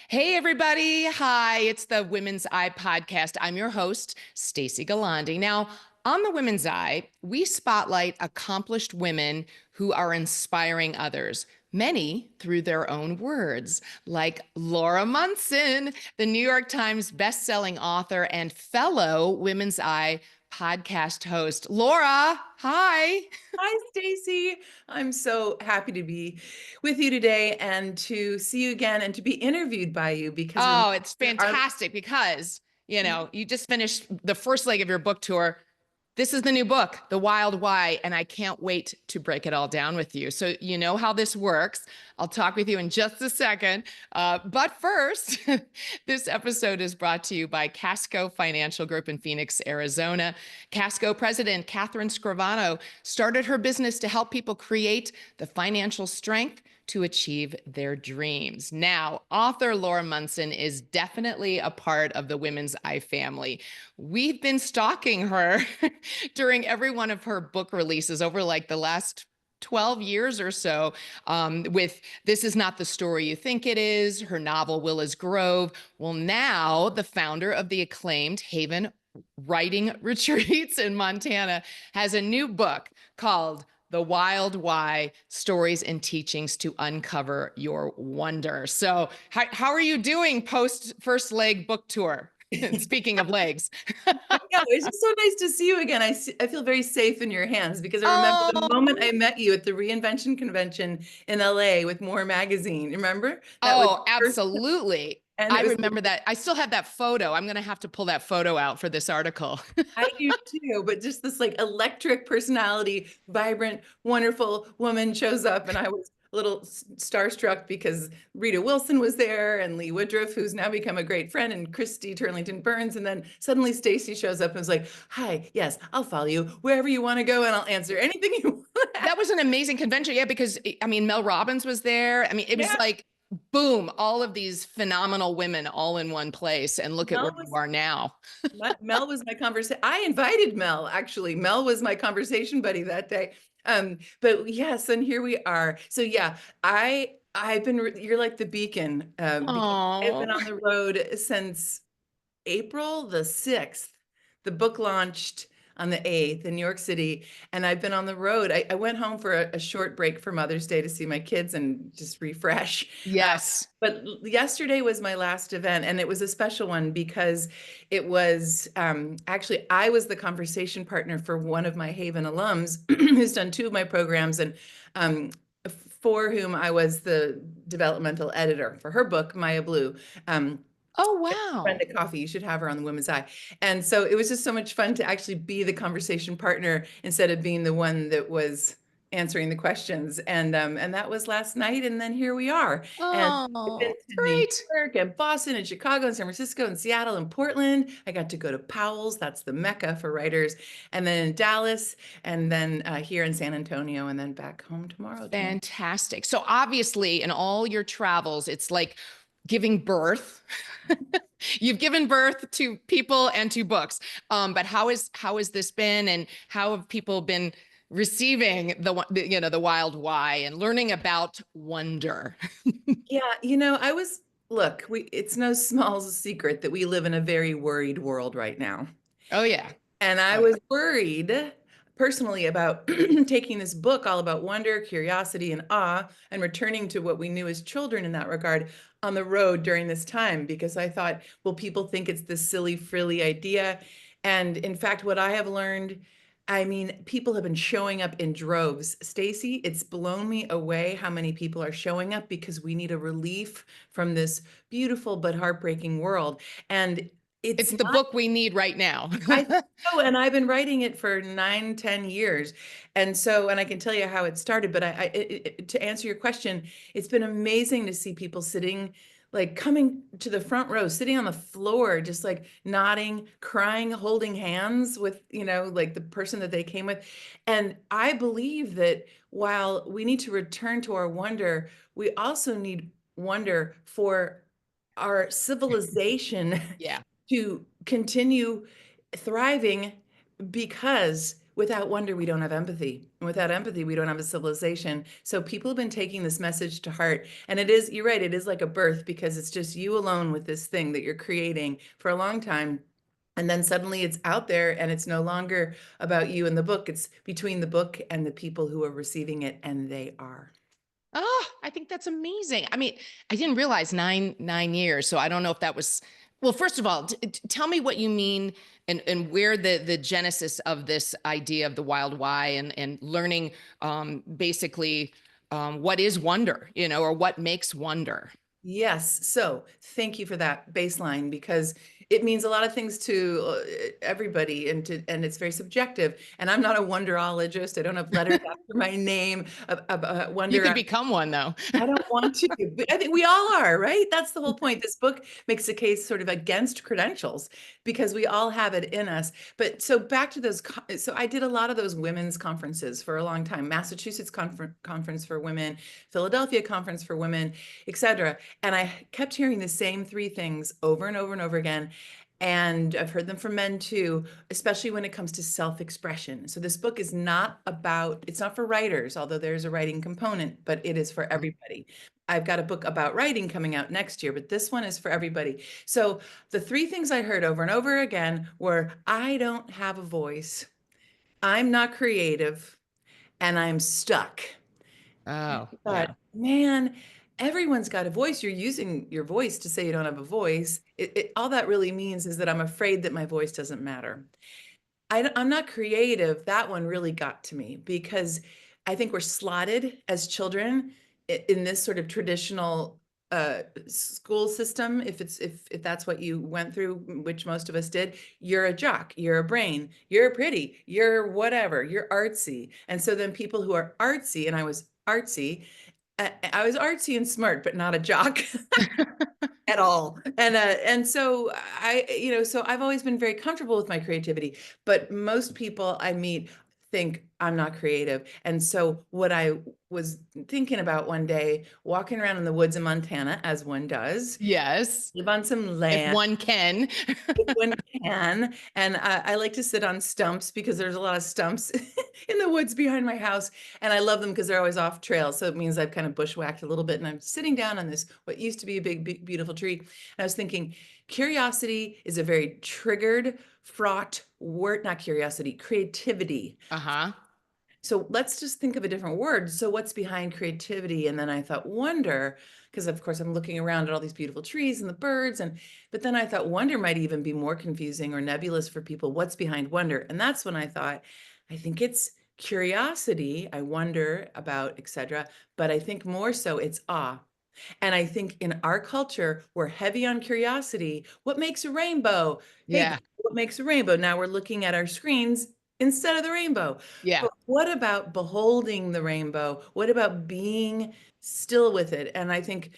Hey, everybody. Hi, it's the Women's Eye Podcast. I'm your host, Stacey Gualandi. Now, on the Women's Eye, we spotlight accomplished women who are inspiring others, many through their own words, like Laura Munson, the New York Times bestselling author and fellow Women's Eye podcast host. Laura, hi. Hi, Stacey. I'm so happy to be with you today and to see you again and to be interviewed by you because Oh, it's our fantastic because, you just finished the first leg of your book tour. This is the new book, The Wild Why, and I can't wait to break it all down with you. So, you know how this works. I'll talk with you in just a second. But first, this episode is brought to you by Casco Financial Group in Phoenix, Arizona. Casco president Catherine Scrivano started her business to help people create the financial strength to achieve their dreams. Now, author Laura Munson is definitely a part of the Women's Eye family. We've been stalking her during every one of her book releases over like the last 12 years or so, with This Is Not the Story You Think It Is, her novel Willa's Grove. Well, now the founder of the acclaimed Haven Writing Retreats in Montana has a new book called The Wild Why, Stories and Teachings to Uncover Your Wonder. So how are you doing post first leg book tour? Speaking of legs. Yeah, it's just so nice to see you again. I feel very safe in your hands because I remember the Oh, moment I met you at the Reinvention Convention in LA with More Magazine. Remember? That was oh, the first, absolutely. and I it was, remember that. I still have that photo. I'm going to have to pull that photo out for this article. I do too, but just this like electric personality, vibrant, wonderful woman shows up, and I was a little starstruck because Rita Wilson was there and Lee Woodruff, who's now become a great friend, and Christy Turlington Burns. And then suddenly Stacey shows up and was like, "Hi, yes, I'll follow you wherever you want to go, and I'll answer anything you want." That was an amazing convention. Yeah, because I mean, Mel Robbins was there. I mean, it was Yeah, like, boom, all of these phenomenal women all in one place. And look at where Mel you was are now. Mel was my conversation. I invited Mel, actually. Mel was my conversation buddy that day. But yes, and here we are. So yeah, I've been you're like the beacon, because I've Oh, been on the road since April the 6th. The book launched on the 8th in New York City, and I've been on the road. I went home for a short break for Mother's Day to see my kids and just refresh. Uh, yes. but yesterday was my last event, and it was a special one because it was actually I was the conversation partner for one of my Haven alums who's done two of my programs, and um, for whom I was the developmental editor for her book, Maya Blue. Um, Oh, Brenda wow. Coffee. You should have her on the Women's Eye. And so it was just so much fun to actually be the conversation partner instead of being the one that was answering the questions. And that was last night. And then here we are. And I've been Oh, to New great. York and Boston and Chicago and San Francisco and Seattle and Portland. I got to go to Powell's. That's the Mecca for writers. And then in Dallas, and then here in San Antonio, and then back home tomorrow. Fantastic. So obviously, in all your travels, it's like giving birth. You've given birth to people and to books. But how has this been, and how have people been receiving the wild why and learning about wonder? Yeah, look, it's no small secret that we live in a very worried world right now. Oh yeah. And I Oh yeah. was worried personally about taking this book all about wonder, curiosity, and awe, and returning to what we knew as children in that regard on the road during this time, because I thought, well, people think it's this silly, frilly idea. And in fact, what I have learned, I mean, people have been showing up in droves. Stacey, it's blown me away how many people are showing up because we need a relief from this beautiful but heartbreaking world. And it's It's the book we need right now. I think so, and I've been writing it for 9, 10 years. And so, and I can tell you how it started, but to answer your question, it's been amazing to see people sitting, like coming to the front row, sitting on the floor, just like nodding, crying, holding hands with, like the person that they came with. And I believe that while we need to return to our wonder, we also need wonder for our civilization Yeah. to continue thriving because without wonder, we don't have empathy. And without empathy, we don't have a civilization. So people have been taking this message to heart. And it is, you're right, it is like a birth, because it's just you alone with this thing that you're creating for a long time. And then suddenly it's out there, and it's no longer about you and the book. It's between the book and the people who are receiving it, and they are. Oh, I think that's amazing. I mean, I didn't realize nine years. So I don't know if that was, well, first of all, tell me what you mean, and where the genesis of this idea of the wild why, and learning basically what is wonder, or what makes wonder. Yes. So thank you for that baseline, because it means a lot of things to everybody, and it's very subjective. And I'm not a wonderologist. I don't have letters after my name of You wonder. could become one though. I don't want to, but I think we all are, right? That's the whole point. This book makes a case sort of against credentials, because we all have it in us. But so back to those, so I did a lot of those women's conferences for a long time: Massachusetts conference for women, Philadelphia conference for women, etc. And I kept hearing the same three things over and over and over again. And I've heard them from men too, especially when it comes to self-expression. So this book is not about, it's not for writers, although there's a writing component, but it is for everybody. I've got a book about writing coming out next year, but this one is for everybody. So the three things I heard over and over again were, I don't have a voice, I'm not creative, and I'm stuck. Oh, But yeah. man, everyone's got a voice. You're using your voice to say you don't have a voice. All that really means is that I'm afraid that my voice doesn't matter. I'm not creative. That one really got to me, because I think we're slotted as children in this sort of traditional school system. If that's what you went through, which most of us did, you're a jock, you're a brain, you're pretty, you're whatever, you're artsy. And so then people who are artsy, and I was artsy, I was artsy and smart, but not a jock at all. And so so I've always been very comfortable with my creativity, but most people I meet think I'm not creative. And so what I was thinking about one day, walking around in the woods in Montana, as one does, Yes. live on some If land, one can. if one can. And I like to sit on stumps, because there's a lot of stumps in the woods behind my house. And I love them because they're always off trail. So it means I've kind of bushwhacked a little bit. And I'm sitting down on this, what used to be a big, beautiful tree. And I was thinking, curiosity is a very triggered, fraught word, not curiosity, creativity. Uh-huh. So let's just think of a different word. So what's behind creativity? And then I thought wonder, because of course I'm looking around at all these beautiful trees and the birds. But then I thought wonder might even be more confusing or nebulous for people. What's behind wonder? And that's when I thought, I think it's curiosity. I wonder about, etc. But I think more so it's awe. And I think in our culture, we're heavy on curiosity. What makes a rainbow? Hey, Yeah. what makes a rainbow? Now we're looking at our screens instead of the rainbow. Yeah. But what about beholding the rainbow? What about being still with it? And I think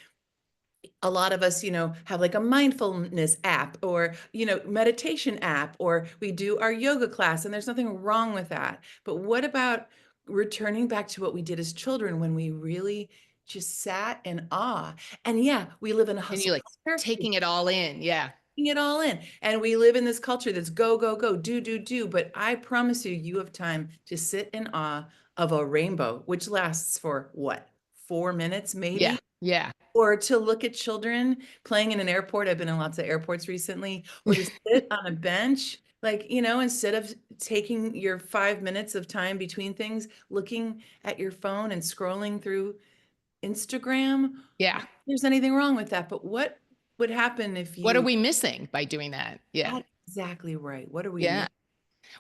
a lot of us, have like a mindfulness app, or, meditation app, or we do our yoga class, and there's nothing wrong with that. But what about returning back to what we did as children, when we really just sat in awe? And yeah, we live in a And hustle you like culture, taking it all in. Yeah. taking it all in. And we live in this culture that's go, go, go, do, do, do. But I promise you, you have time to sit in awe of a rainbow, which lasts for what, 4 minutes, maybe? Yeah. Yeah. Or to look at children playing in an airport. I've been in lots of airports recently. Or to sit on a bench, like, instead of taking your 5 minutes of time between things, looking at your phone and scrolling through Instagram. Yeah. There's anything wrong with that. But what would happen if What are you, we missing by doing that? Yeah. that's exactly right. What are we Yeah. missing?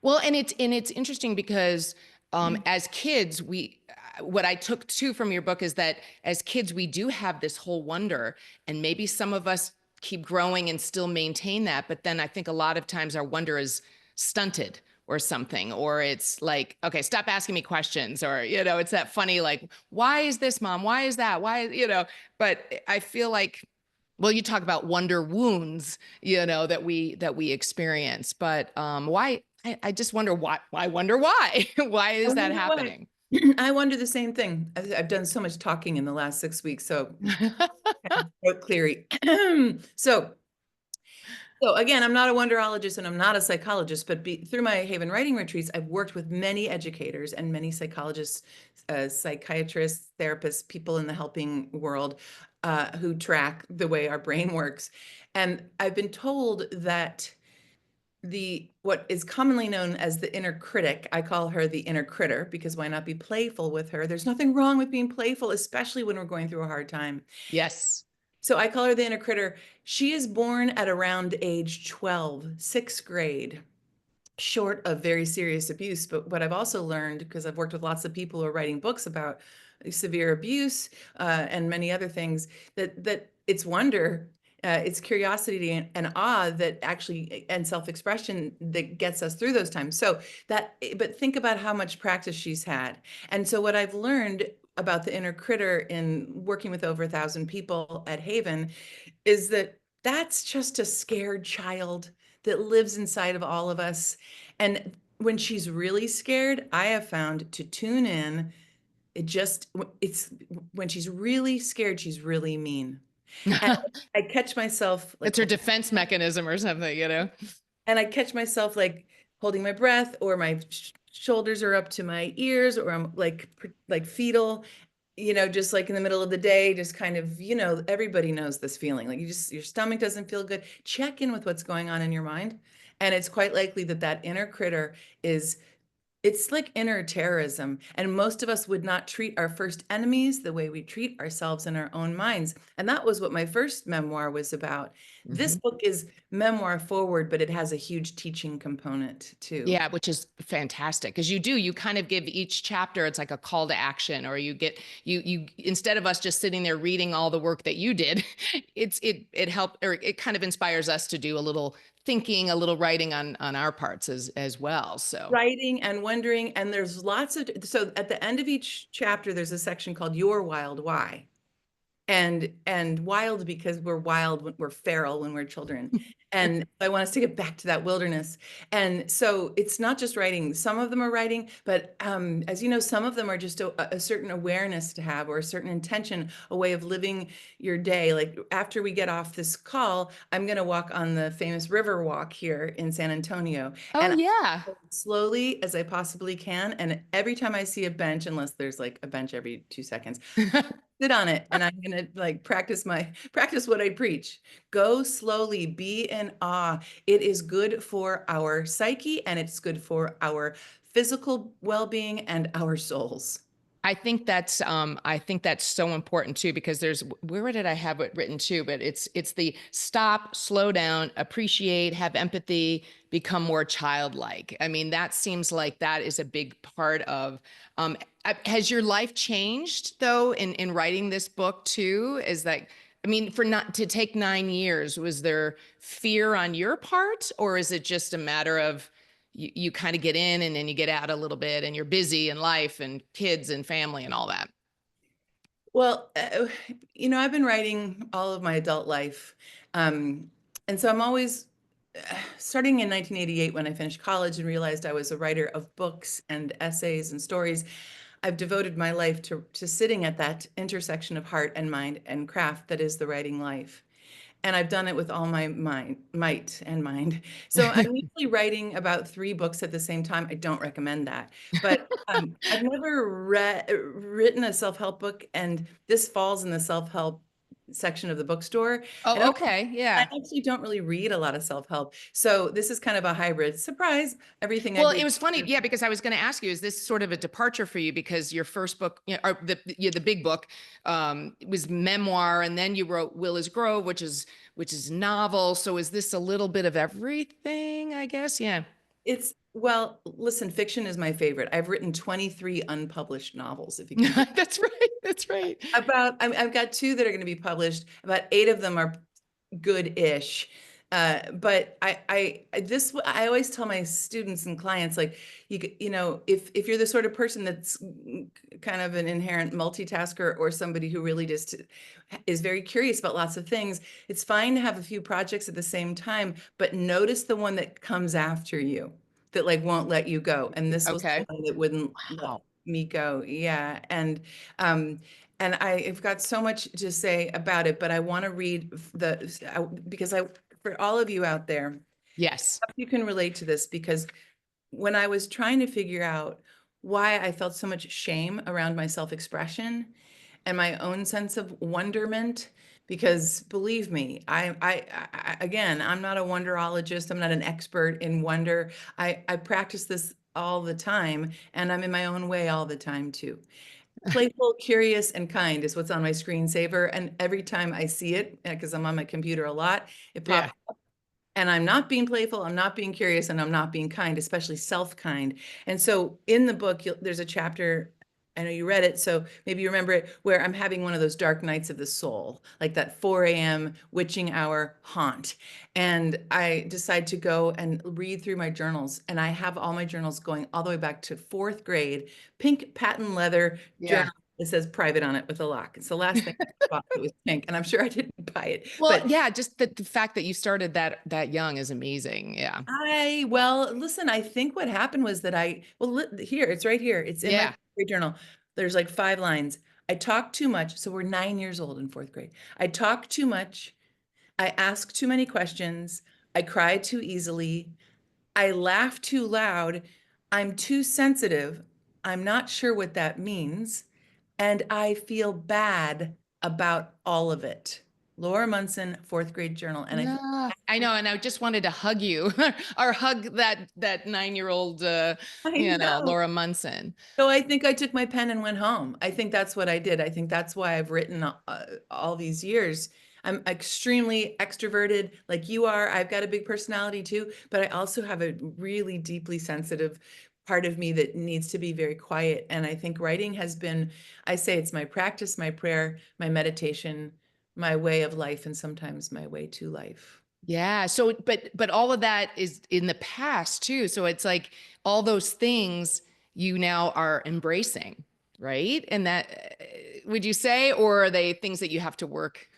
Well, and it's interesting because as kids, what I took too from your book is that as kids, we do have this whole wonder, and maybe some of us keep growing and still maintain that. But then I think a lot of times our wonder is stunted or something, or it's like, okay, stop asking me questions, or, it's that funny, like, why is this, mom? Why is that? But I feel like, well, you talk about wonder wounds, that we experience, but why? I just wonder why wonder why? Why I is that wonder why. happening? I wonder the same thing. I've done so much talking in the last 6 weeks, so throat cleary. So So again, I'm not a wonderologist and I'm not a psychologist, but through my Haven writing retreats, I've worked with many educators and many psychologists, psychiatrists, therapists, people in the helping world who track the way our brain works. And I've been told that what is commonly known as the inner critic, I call her the inner critter, because why not be playful with her? There's nothing wrong with being playful, especially when we're going through a hard time. Yes. So I call her the inner critter. She is born at around age 12, sixth grade, short of very serious abuse. But what I've also learned, because I've worked with lots of people who are writing books about severe abuse and many other things, that it's wonder, it's curiosity and awe that actually, and self-expression that gets us through those times. So but think about how much practice she's had. And so what I've learned about the inner critter in working with over 1,000 people at Haven is that that's just a scared child that lives inside of all of us. And when she's really scared, I have found to tune in, it's when she's really scared, she's really mean. And I catch myself like, It's her defense mechanism or something, you know? and I catch myself like holding my breath, or my shoulders are up to my ears, or I'm like fetal, just like in the middle of the day, just kind of, everybody knows this feeling. Like your stomach doesn't feel good. Check in with what's going on in your mind. And it's quite likely that inner critter it's like inner terrorism. And most of us would not treat our first enemies the way we treat ourselves in our own minds. And that was what my first memoir was about. This Mhm. book is memoir forward, but it has a huge teaching component too. Yeah, which is fantastic because you kind of give each chapter, it's like a call to action, or you instead of us just sitting there reading all the work that you did, it helped, or it kind of inspires us to do a little thinking, a little writing on our parts as well. So Writing and wondering, and there's so at the end of each chapter, there's a section called Your Wild Why. And wild because we're wild, we're feral when we're children. And I want us to get back to that wilderness. And so it's not just writing. Some of them are writing, but as you know, some of them are just a certain awareness to have, or a certain intention, a way of living your day. Like after we get off this call, I'm going to walk on the famous river walk here in San Antonio. oh And yeah. slowly as I possibly can. And every time I see a bench, unless there's like a bench every 2 seconds, sit on it, and I'm gonna like practice what I preach. Go slowly, be in awe. It is good for our psyche, and it's good for our physical well-being and our souls. I think that's so important too, because where did I have it written too? But it's the stop, slow down, appreciate, have empathy, become more childlike. I mean, that seems like that is a big part of has your life changed though in writing this book too? Is that, I mean, for not to take 9 years, was there fear on your part, or is it just a matter of you kind of get in and then you get out a little bit and you're busy in life and kids and family and all that? Well, I've been writing all of my adult life. Um, and so I'm always starting in 1988 when I finished college and realized I was a writer of books and essays and stories. I've devoted my life to sitting at that intersection of heart and mind and craft that is the writing life. And I've done it with all my might and mind. So I'm usually writing about 3 books at the same time. I don't recommend that. But I've never written a self-help book, and this falls in the self-help section of the bookstore. And Oh, okay. I Yeah. actually don't really read a lot of self-help. So this is kind of a hybrid. Surprise, everything I Well, did. it was funny, yeah, because I was going to ask you, is this sort of a departure for you because your first book, or the big book, was memoir, and then you wrote Will is Grove, which is novel. So is this a little bit of everything, I guess? Yeah. Well, listen, fiction is my favorite. I've written 23 unpublished novels, if you can. That's right. That's right. I've got 2 that are going to be published. About 8 of them are good-ish. But I always tell my students and clients, like, if you're the sort of person that's kind of an inherent multitasker, or somebody who really just is very curious about lots of things, it's fine to have a few projects at the same time, but notice the one that comes after you that like won't let you go. And this was the Okay. one that wouldn't let Wow. me go. Yeah. Um, and I've got so much to say about it, but I want to read because for all of you out there, Yes. you can relate to this, because when I was trying to figure out why I felt so much shame around my self-expression and my own sense of wonderment, because believe me, again, I'm not a wonderologist. I'm not an expert in wonder. I practice this all the time, and I'm in my own way all the time too. Playful, curious, and kind is what's on my screensaver. And every time I see it, because I'm on my computer a lot, it Yeah. pops. And I'm not being playful, I'm not being curious, and I'm not being kind, especially self-kind. And so in the book, there's a chapter, I know you read it, so maybe you remember it, where I'm having one of those dark nights of the soul, like that 4 a.m. witching hour haunt. And I decide to go and read through my journals. And I have all my journals going all the way back to 4th grade, pink patent leather Yeah. journal. It says private on it with a lock. It's the last thing I bought. It was pink, and I'm sure I didn't buy it. Well, But yeah, just the fact that you started that young is amazing. Yeah. well, listen, I think what happened was that here, it's right here. It's in my Yeah. grade journal. There's like 5 lines. I talk too much. So we're 9 years old in 4th grade. I talk too much. I ask too many questions. I cry too easily. I laugh too loud. I'm too sensitive. I'm not sure what that means. And I feel bad about all of it. Laura Munson, 4th grade journal. And I feel Yeah, I know. And I just wanted to hug you or hug that 9-year-old, I know. Laura Munson. So I think I took my pen and went home. I think that's what I did. I think that's why I've written all these years. I'm extremely extroverted like you are. I've got a big personality too, but I also have a really deeply sensitive part of me that needs to be very quiet. And I think writing has been, I say it's my practice, my prayer, my meditation, my way of life, and sometimes my way to life. Yeah. So, but all of that is in the past too. So it's like all those things you now are embracing, right? And that would you say, or are they things that you have to work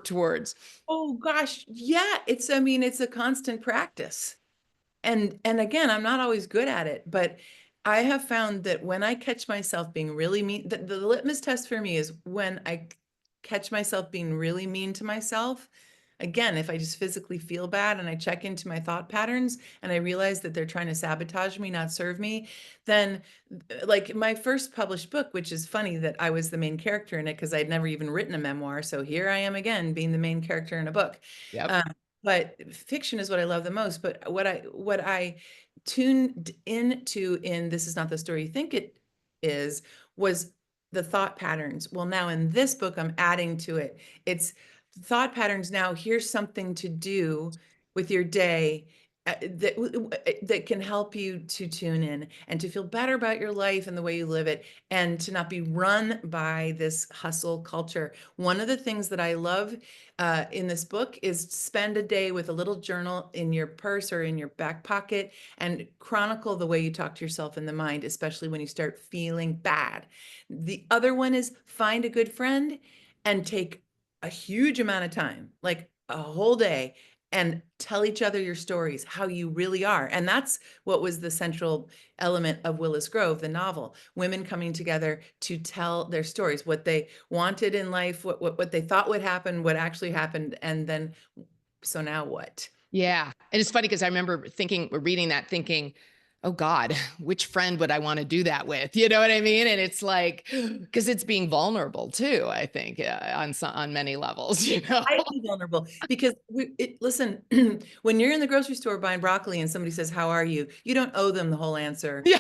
towards? Oh gosh, yeah. I mean, it's a constant practice. And again, I'm not always good at it, but I have found that when I catch myself being really mean, the litmus test for me is when I catch myself being really mean to myself. Again, if I just physically feel bad and I check into my thought patterns and I realize that they're trying to sabotage me, not serve me, then like my first published book, which is funny that I was the main character in it because I'd never even written a memoir. So here I am again, being the main character in a book. Yep. Um, but fiction is what I love the most. But what I tuned into in This Is Not the Story You Think It Is was the thought patterns. Well, now in this book, I'm adding to it. It's thought patterns. Now, here's something to do with your day that can help you to tune in and to feel better about your life and the way you live it, and to not be run by this hustle culture. One of the things that I love in this book is spend a day with a little journal in your purse or in your back pocket and chronicle the way you talk to yourself in the mind, especially when you start feeling bad. The other one is find a good friend and take a huge amount of time, like a whole day, and tell each other your stories, how you really are. And that's what was the central element of Willis Grove, the novel. Women coming together to tell their stories, what they wanted in life, what they thought would happen, what actually happened, and then, so now what? Yeah. And it's funny because I remember reading that thinking, oh God, which friend would I want to do that with? You know what I mean? And it's like, because it's being vulnerable too, I think, on many levels, you know? Highly vulnerable, because listen, when you're in the grocery store buying broccoli and somebody says, "How are you?" You don't owe them the whole answer. Yeah.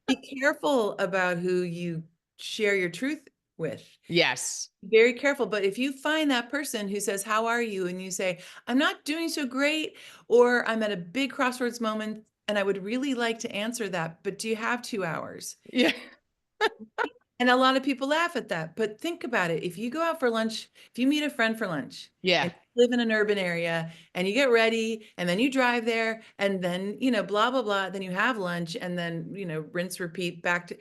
Be careful about who you share your truth with. Yes. Very careful. But if you find that person who says, "How are you?" and you say, "I'm not doing so great," or "I'm at a big crossroads moment and I would really like to answer that, but do you have 2 hours?" Yeah. And a lot of people laugh at that, but think about it. If you go out for lunch, if you meet a friend for lunch Yeah. and you live in an urban area and you get ready and then you drive there and then, blah, blah, blah, then you have lunch and then, rinse, repeat back to,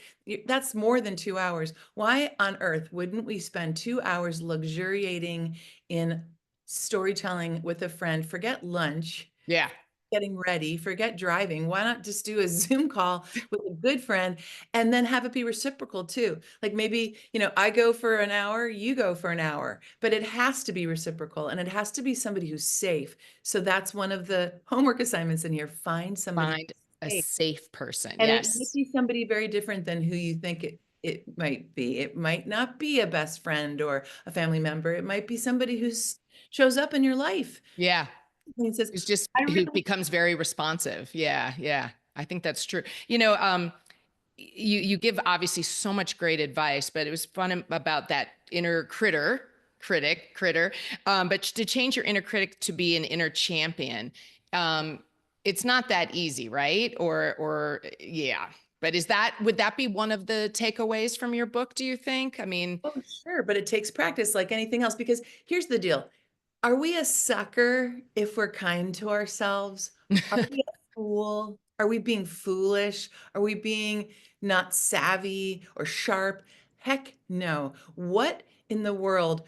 that's more than 2 hours. Why on earth wouldn't we spend 2 hours luxuriating in storytelling with a friend? Forget lunch. Yeah. getting ready, forget driving. Why not just do a Zoom call with a good friend and then have it be reciprocal too? Like maybe, I go for an hour, you go for an hour, but it has to be reciprocal and it has to be somebody who's safe. So that's one of the homework assignments in here. Find somebody Find a safe. safe person. And it might Yes. be somebody very different than who you think it might be. It might not be a best friend or a family member. It might be somebody who's shows up in your life Yeah. and says, Who's just I who really, becomes very responsive. Yeah. Yeah. I think that's true. You give obviously so much great advice, but it was fun about that inner critter. But to change your inner critic to be an inner champion, it's not that easy, right? Or yeah. But would that be one of the takeaways from your book, do you think? I mean, oh, sure, but it takes practice like anything else. Because here's the deal. Are we a sucker if we're kind to ourselves? Are we a fool? Are we being foolish? Are we being not savvy or sharp? Heck no. What in the world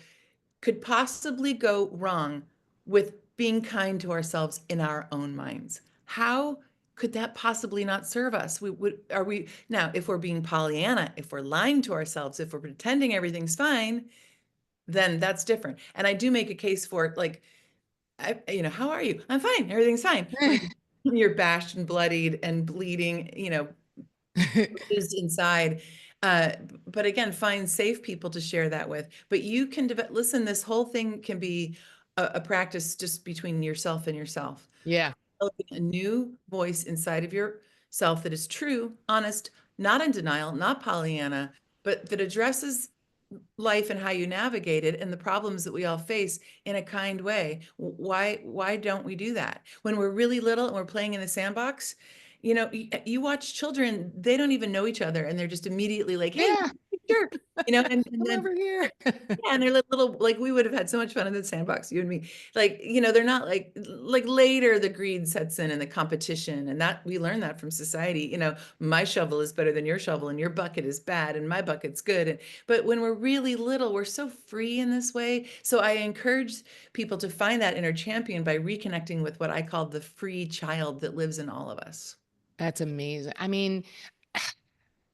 could possibly go wrong with being kind to ourselves in our own minds? How could that possibly not serve us? Are we now, if we're being Pollyanna, if we're lying to ourselves, if we're pretending everything's fine, then that's different. And I do make a case for it, like, how are you? I'm fine. Everything's fine. When you're bashed and bloodied and bleeding, is inside. Uh, but again, find safe people to share that with. But you can listen, this whole thing can be a practice just between yourself and yourself. yeah. Developing a new voice inside of yourself that is true, honest, not in denial, not Pollyanna, but that addresses life and how you navigate it and the problems that we all face in a kind way. Why don't we do that? When we're really little and we're playing in the sandbox, you watch children, they don't even know each other and they're just immediately like, hey, Yeah. jerk, and Come then over here. yeah, and they're little, like we would have had so much fun in the sandbox, you and me. Like, they're not like later the greed sets in and the competition, and that we learn that from society. My shovel is better than your shovel, and your bucket is bad, and my bucket's good. But when we're really little, we're so free in this way. So I encourage people to find that inner champion by reconnecting with what I call the free child that lives in all of us. That's amazing. I mean,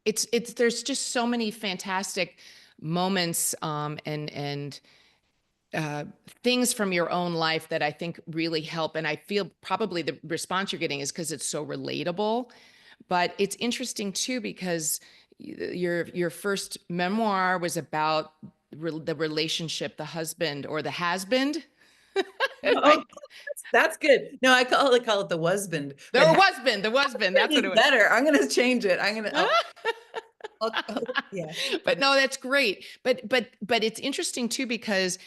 it's there's just so many fantastic moments and things from your own life that I think really help. And I feel probably the response you're getting is because it's so relatable. But it's interesting too because your first memoir was about the relationship, the husband or the has-been. Oh, that's good. No, I call it the husband, The but husband, the husband. husband That's what is it was. better. I'm gonna change it. Yeah. But no, that's great. But it's interesting too because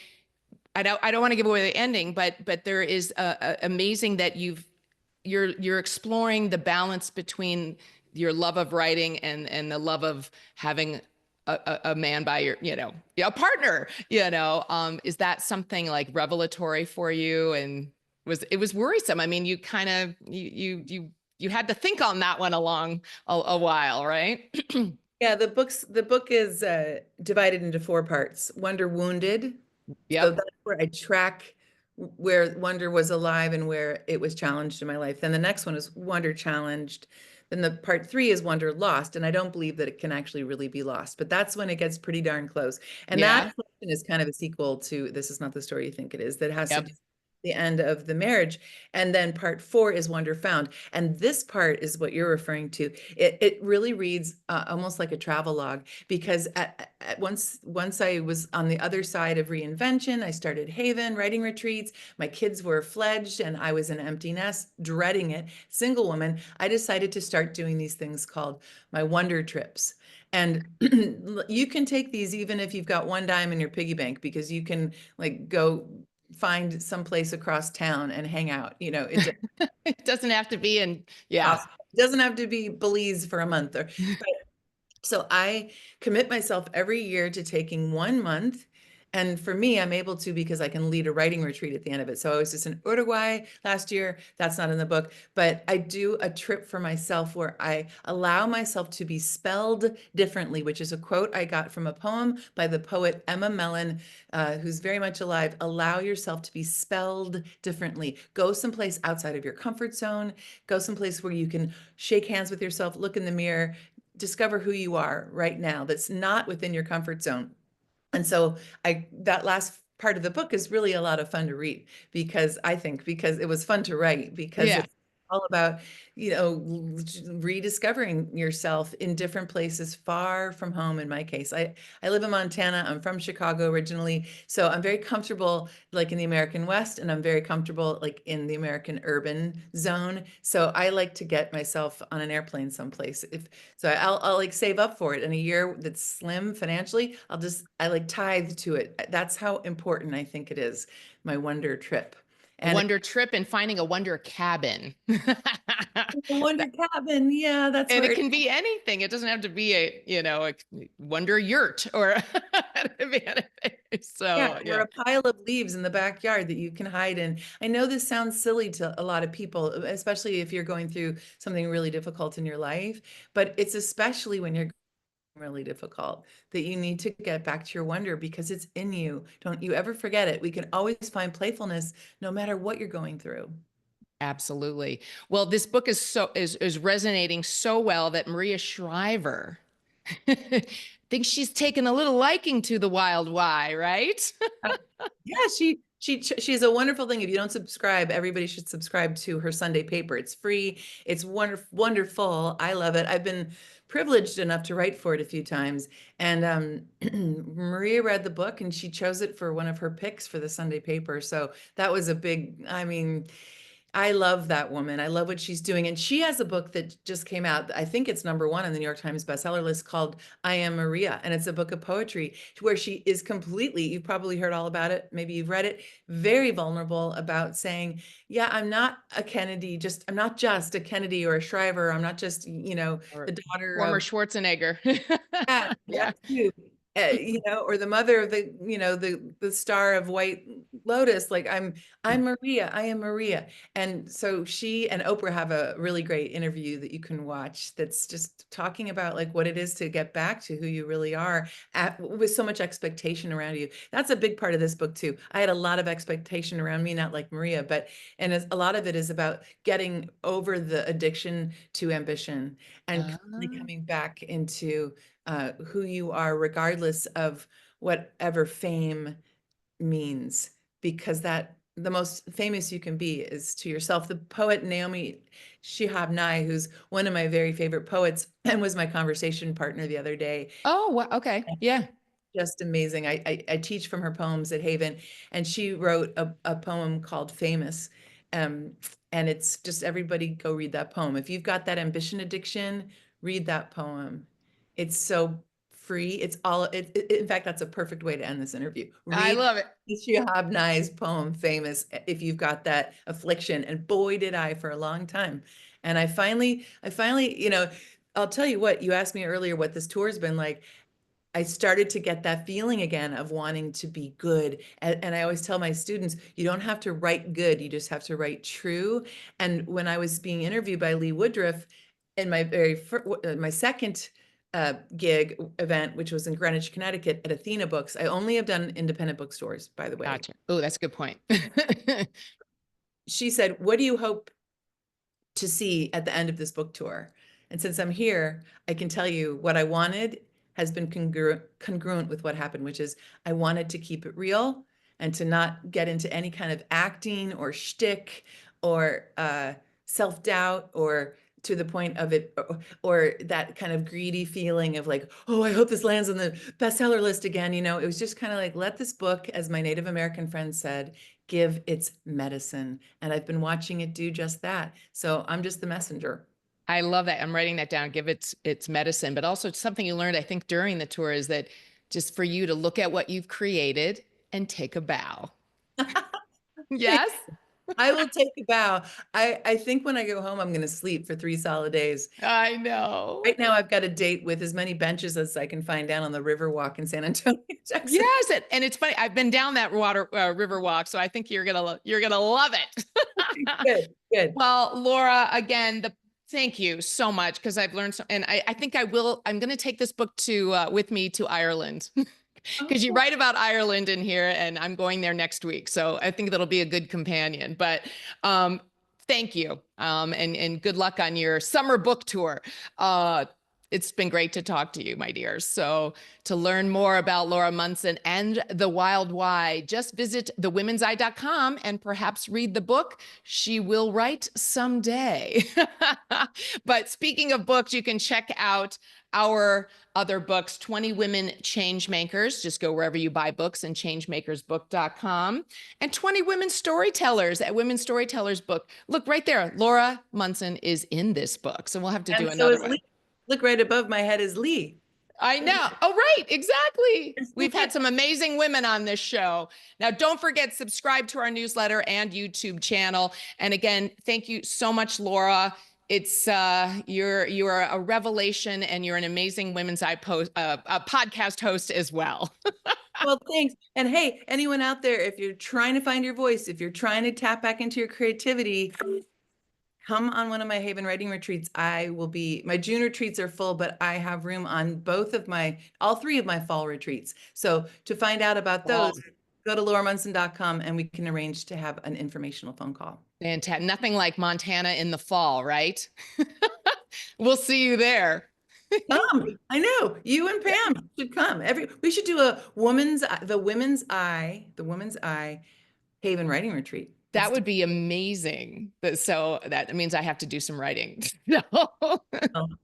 I don't want to give away the ending, but there is amazing that you're exploring the balance between your love of writing and the love of having a man by a partner. Is that something like revelatory for you? And it was worrisome? I mean, you kind of you had to think on that one along a while, right? Yeah, the book is divided into 4 parts. Wonder Wounded. So Yep. that's where I track where wonder was alive and where it was challenged in my life. Then the next one is Wonder Challenged. Then the part 3 is Wonder Lost. And I don't believe that it can actually really be lost, but that's when it gets pretty darn close. And that Yeah. section is kind of a sequel to This Is Not the Story You Think It Is, that has to Yep. do with the end of the marriage. And then part 4 is Wonder Found. And this part is what you're referring to. It really reads almost like a travel log, because once I was on the other side of reinvention, I started Haven writing retreats. My kids were fledged and I was an empty nest, dreading it, single woman. I decided to start doing these things called my wonder trips. And you can take these even if you've got one dime in your piggy bank, because you can like go find some place across town and hang out. It doesn't have to be yeah. It doesn't have to be Belize for a month. So I commit myself every year to taking 1 month And for me, I'm able to because I can lead a writing retreat at the end of it. So I was just in Uruguay last year. That's not in the book, but I do a trip for myself where I allow myself to be spelled differently, which is a quote I got from a poem by the poet Emma Mellon, who's very much alive. Allow yourself to be spelled differently. Go someplace outside of your comfort zone. Go someplace where you can shake hands with yourself, look in the mirror, discover who you are right now that's not within your comfort zone. And so that last part of the book is really a lot of fun to read because it was fun to write because Yeah. it's all about, rediscovering yourself in different places far from home. In my case, I live in Montana. I'm from Chicago originally. So I'm very comfortable like in the American West, and I'm very comfortable like in the American urban zone. So I like to get myself on an airplane someplace. I'll like save up for it in a year that's slim financially. I like tithe to it. That's how important I think it is, my wonder trip. And Wonder trip and finding a wonder cabin. wonder cabin. Yeah, that's And where it it can be anything. It doesn't have to be a wonder yurt or anything. Yeah, So or yeah. a pile of leaves in the backyard that you can hide in. I know this sounds silly to a lot of people, especially if you're going through something really difficult in your life, but it's especially when you're really difficult that you need to get back to your wonder because it's in you. Don't you ever forget it. We can always find playfulness no matter what you're going through. Absolutely. Well, this book is resonating so well that Maria Shriver thinks she's taken a little liking to the wild why, right? Yeah, she's a wonderful thing. If you don't subscribe, everybody should subscribe to her Sunday paper. It's free. It's wonderful. I love it. I've been privileged enough to write for it a few times. And Maria read the book and she chose it for one of her picks for the Sunday paper. So that was I mean, I love that woman. I love what she's doing. And she has a book that just came out. I think it's #1 on the New York Times bestseller list called I Am Maria. And it's a book of poetry where she is completely, you've probably heard all about it. Maybe you've read it, very vulnerable about saying, yeah, I'm not I'm not just a Kennedy or a Shriver. I'm not just, Or the daughter former of Schwarzenegger. yeah, Yeah. that too. Or the mother of the star of White Lotus. Like I'm Maria. I am Maria. And so she and Oprah have a really great interview that you can watch. That's just talking about like what it is to get back to who you really are with so much expectation around you. That's a big part of this book too. I had a lot of expectation around me, not like Maria, and a lot of it is about getting over the addiction to ambition and really Ah. coming back into who you are, regardless of whatever fame means, because the most famous you can be is to yourself. The poet Naomi Shihab Nye, who's one of my very favorite poets and was my conversation partner the other day, Oh, okay. Yeah. just amazing. I teach from her poems at Haven, and she wrote a poem called Famous. Um, and it's just everybody go read that poem. If you've got that ambition addiction, read that poem. It's so free. In fact, that's a perfect way to end this interview. I Read love it. Shihab Nye's poem Famous if you've got that affliction. And boy, did I for a long time. And I finally, I'll tell you what, you asked me earlier what this tour has been like. I started to get that feeling again of wanting to be good. And I always tell my students, you don't have to write good, you just have to write true. And when I was being interviewed by Lee Woodruff in my second gig event, which was in Greenwich, Connecticut at Athena Books, I only have done independent bookstores, by the way. Gotcha. Oh, that's a good point. She said, what do you hope to see at the end of this book tour? And since I'm here, I can tell you what I wanted has been congruent with what happened, which is I wanted to keep it real and to not get into any kind of acting or shtick or self-doubt or to the point of it or that kind of greedy feeling of like, oh, I hope this lands on the bestseller list again. It was just kind of like, let this book, as my Native American friend said, give its medicine. And I've been watching it do just that. So I'm just the messenger. I love that. I'm writing that down. Give its medicine, but also something you learned, I think, during the tour is that just for you to look at what you've created and take a bow. Yes. I will take a bow. I think when I go home, I'm going to sleep for 3 solid days. I know. Right now, I've got a date with as many benches as I can find down on the Riverwalk in San Antonio, Texas. Yes, and it's funny. I've been down that river walk, so I think you're gonna love it. Good, good. Well, Laura, again, thank you so much because I've learned so, and I think I will. I'm going to take this book to with me to Ireland because you Oh, write about Ireland in here, and I'm going there next week, so I think that'll be a good companion. But thank you, and good luck on your summer book tour. It's been great to talk to you, my dears. So to learn more about Laura Munson and the Wild Why, just visit thewomenseye.com and perhaps read the book she will write someday. But speaking of books, you can check out our other books, 20 Women Changemakers. Just go wherever you buy books and changemakersbook.com. And 20 Women Storytellers at Women Storytellers Book. Look right there. Laura Munson is in this book. So we'll have to do and so another is one. Lee. Look right above my head is Lee. I know. Oh, right. Exactly. We've had some amazing women on this show. Now, don't forget, subscribe to our newsletter and YouTube channel. And again, thank you so much, Laura. It's you're a revelation, and you're an amazing Women's Eye podcast host as well. Well, thanks. And hey, anyone out there, if you're trying to find your voice, if you're trying to tap back into your creativity, come on one of my Haven writing retreats. My June retreats are full, but I have room on all 3 of my fall retreats. So to find out about those, go to lauramunson.com and we can arrange to have an informational phone call. Fantastic. Nothing like Montana in the fall, right? We'll see you there. Come. I know you and Pam should come. We should do the Women's Eye Haven writing retreat. That would be amazing. So that means I have to do some writing.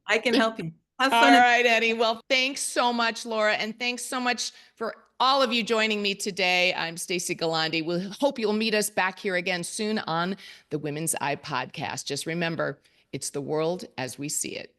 I can help you. Have All fun. right, Eddie. Well, thanks so much, Laura. And thanks so much for all of you joining me today. I'm Stacey Gualandi. We hope you'll meet us back here again soon on the Women's Eye Podcast. Just remember, it's the world as we see it.